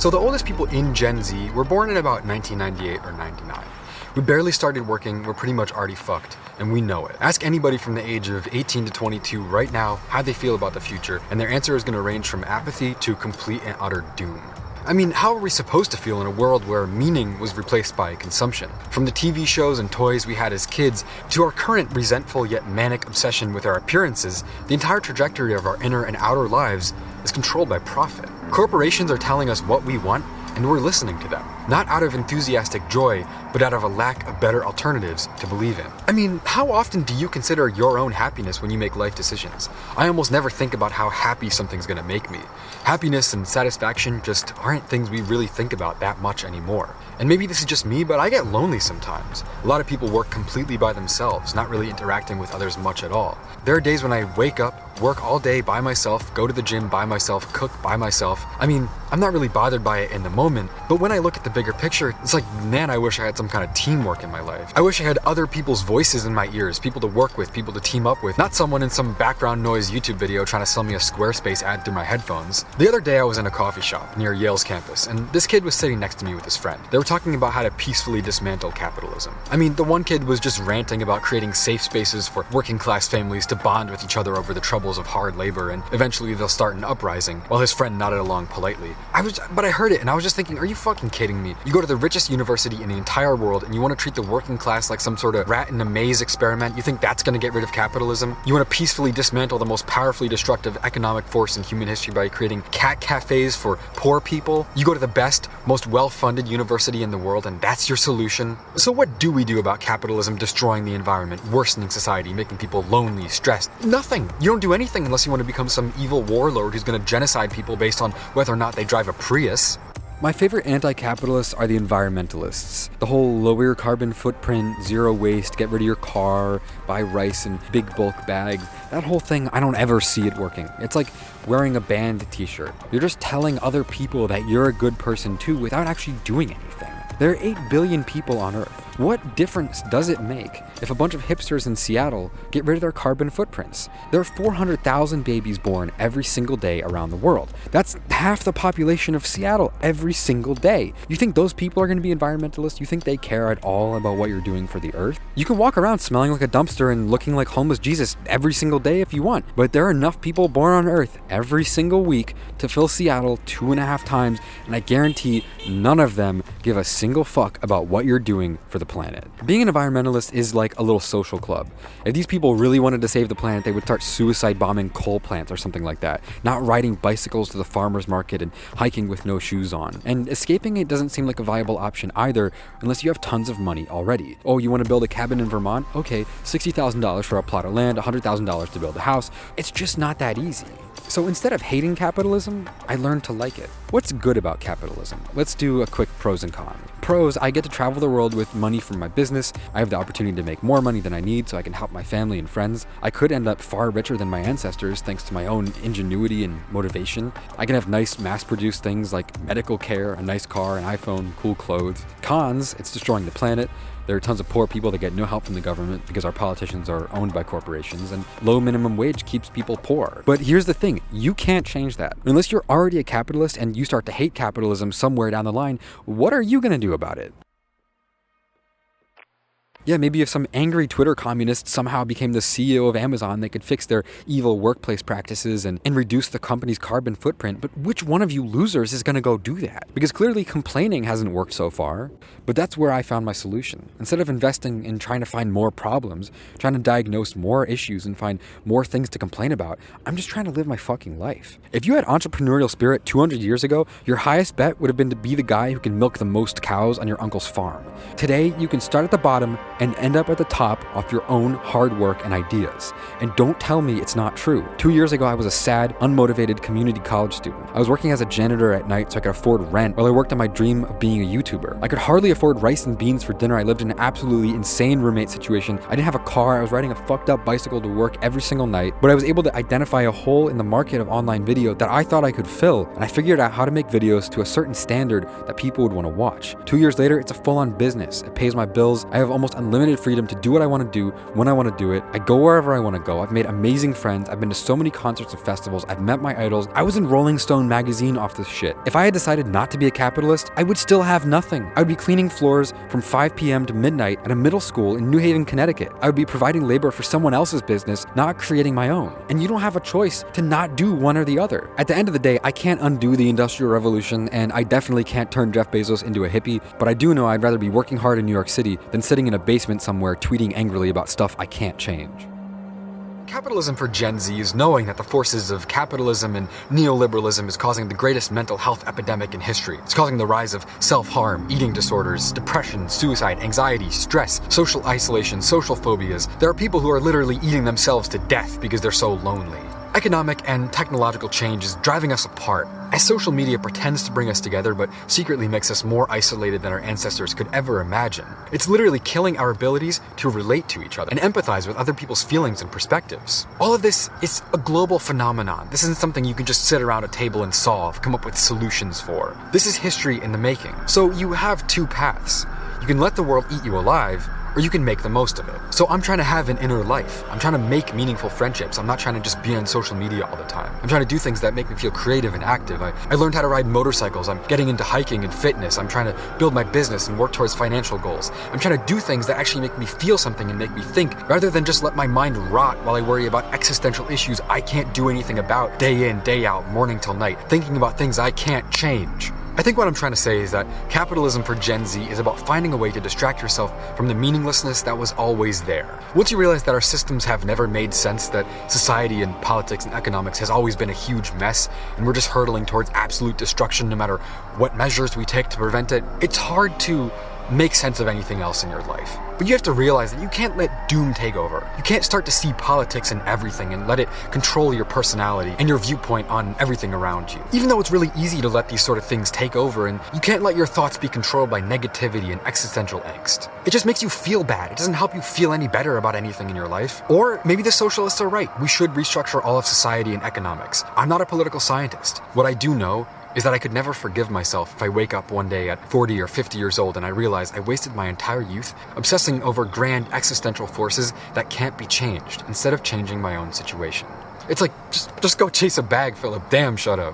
So the oldest people in Gen Z were born in about 1998 or 99. We barely started working, we're pretty much already fucked, and we know it. Ask anybody from the age of 18 to 22 right now how they feel about the future, and their answer is going to range from apathy to complete and utter doom. I mean, how are we supposed to feel in a world where meaning was replaced by consumption? From the TV shows and toys we had as kids to our current resentful yet manic obsession with our appearances, the entire trajectory of our inner and outer lives is controlled by profit. Corporations are telling us what we want, and we're listening to them. Not out of enthusiastic joy, but out of a lack of better alternatives to believe in. I mean, how often do you consider your own happiness when you make life decisions? I almost never think about how happy something's gonna make me. Happiness and satisfaction just aren't things we really think about that much anymore. And maybe this is just me, but I get lonely sometimes. A lot of people work completely by themselves, not really interacting with others much at all. There are days when I wake up, work all day by myself, go to the gym by myself, cook by myself. I mean, I'm not really bothered by it in the moment, but when I look at the bigger picture, it's like, man, I wish I had some kind of teamwork in my life. I wish I had other people's voices in my ears, people to work with, people to team up with, not someone in some background noise YouTube video trying to sell me a Squarespace ad through my headphones. The other day I was in a coffee shop near Yale's campus, and this kid was sitting next to me with his friend. They were talking about how to peacefully dismantle capitalism. I mean, the one kid was just ranting about creating safe spaces for working class families to bond with each other over the troubles of hard labor, and eventually they'll start an uprising, while his friend nodded along politely. But I heard it and I was just thinking, are you fucking kidding me? You go to the richest university in the entire world and you want to treat the working class like some sort of rat in a maze experiment? You think that's going to get rid of capitalism? You want to peacefully dismantle the most powerfully destructive economic force in human history by creating cat cafes for poor people? You go to the best, most well-funded university in the world and that's your solution? So what do we do about capitalism destroying the environment, worsening society, making people lonely, stressed? Nothing. You don't do anything unless you want to become some evil warlord who's going to genocide people based on whether or not they drive a Prius. My favorite anti-capitalists are the environmentalists. The whole lower your carbon footprint, zero waste, get rid of your car, buy rice in big bulk bags. That whole thing, I don't ever see it working. It's like wearing a band t-shirt. You're just telling other people that you're a good person too without actually doing anything. There are 8 billion people on Earth. What difference does it make if a bunch of hipsters in Seattle get rid of their carbon footprints? There are 400,000 babies born every single day around the world. That's half the population of Seattle every single day. You think those people are going to be environmentalists? You think they care at all about what you're doing for the Earth? You can walk around smelling like a dumpster and looking like homeless Jesus every single day if you want, but there are enough people born on Earth every single week to fill Seattle 2.5 times, and I guarantee none of them give a single fuck about what you're doing for the planet. Being an environmentalist is like a little social club. If these people really wanted to save the planet, they would start suicide bombing coal plants or something like that, not riding bicycles to the farmer's market and hiking with no shoes on. And escaping it doesn't seem like a viable option either, unless you have tons of money already. Oh, you want to build a cabin in Vermont? Okay, $60,000 for a plot of land, $100,000 to build a house. It's just not that easy. So instead of hating capitalism, I learned to like it. What's good about capitalism? Let's do a quick pros and cons. Pros, I get to travel the world with money from my business. I have the opportunity to make more money than I need so I can help my family and friends. I could end up far richer than my ancestors thanks to my own ingenuity and motivation. I can have nice mass-produced things like medical care, a nice car, an iPhone, cool clothes. Cons, it's destroying the planet. There are tons of poor people that get no help from the government because our politicians are owned by corporations, and low minimum wage keeps people poor. But here's the thing, you can't change that. Unless you're already a capitalist and you start to hate capitalism somewhere down the line, what are you gonna do about it? Yeah, maybe if some angry Twitter communist somehow became the CEO of Amazon, they could fix their evil workplace practices and reduce the company's carbon footprint. But which one of you losers is going to go do that? Because clearly complaining hasn't worked so far. But that's where I found my solution. Instead of investing in trying to find more problems, trying to diagnose more issues and find more things to complain about, I'm just trying to live my fucking life. If you had entrepreneurial spirit 200 years ago, your highest bet would have been to be the guy who can milk the most cows on your uncle's farm. Today, you can start at the bottom and end up at the top off your own hard work and ideas. And don't tell me it's not true. 2 years ago, I was a sad, unmotivated community college student. I was working as a janitor at night so I could afford rent while I worked on my dream of being a YouTuber. I could hardly afford rice and beans for dinner. I lived in an absolutely insane roommate situation. I didn't have a car. I was riding a fucked up bicycle to work every single night, but I was able to identify a hole in the market of online video that I thought I could fill, and I figured out how to make videos to a certain standard that people would want to watch. 2 years later, it's a full-on business. It pays my bills. I have almost unlimited freedom to do what I want to do when I want to do it. I go wherever I want to go. I've made amazing friends. I've been to so many concerts and festivals. I've met my idols. I was in Rolling Stone magazine off this shit. If I had decided not to be a capitalist, I would still have nothing. I would be cleaning floors from 5 p.m. to midnight at a middle school in New Haven, Connecticut. I would be providing labor for someone else's business, not creating my own. And you don't have a choice to not do one or the other. At the end of the day, I can't undo the Industrial Revolution, and I definitely can't turn Jeff Bezos into a hippie, but I do know I'd rather be working hard in New York City than sitting in a basement somewhere tweeting angrily about stuff I can't change. Capitalism for Gen Z is knowing that the forces of capitalism and neoliberalism is causing the greatest mental health epidemic in history. It's causing the rise of self-harm, eating disorders, depression, suicide, anxiety, stress, social isolation, social phobias. There are people who are literally eating themselves to death because they're so lonely. Economic and technological change is driving us apart, as social media pretends to bring us together but secretly makes us more isolated than our ancestors could ever imagine. It's literally killing our abilities to relate to each other and empathize with other people's feelings and perspectives. All of this is a global phenomenon. This isn't something you can just sit around a table and solve, come up with solutions for. This is history in the making. So you have two paths. You can let the world eat you alive, or you can make the most of it. So I'm trying to have an inner life. I'm trying to make meaningful friendships. I'm not trying to just be on social media all the time. I'm trying to do things that make me feel creative and active. I learned how to ride motorcycles. I'm getting into hiking and fitness. I'm trying to build my business and work towards financial goals. I'm trying to do things that actually make me feel something and make me think, rather than just let my mind rot while I worry about existential issues I can't do anything about day in, day out, morning till night, thinking about things I can't change. I think what I'm trying to say is that capitalism for Gen Z is about finding a way to distract yourself from the meaninglessness that was always there. Once you realize that our systems have never made sense, that society and politics and economics has always been a huge mess, and we're just hurtling towards absolute destruction no matter what measures we take to prevent it, it's hard to make sense of anything else in your life. But you have to realize that you can't let doom take over. You can't start to see politics in everything and let it control your personality and your viewpoint on everything around you. Even though it's really easy to let these sort of things take over, and you can't let your thoughts be controlled by negativity and existential angst. It just makes you feel bad. It doesn't help you feel any better about anything in your life. Or maybe the socialists are right. We should restructure all of society and economics. I'm not a political scientist. What I do know is that I could never forgive myself if I wake up one day at 40 or 50 years old and I realize I wasted my entire youth obsessing over grand existential forces that can't be changed instead of changing my own situation. It's like, just go chase a bag, Philip. Damn, shut up.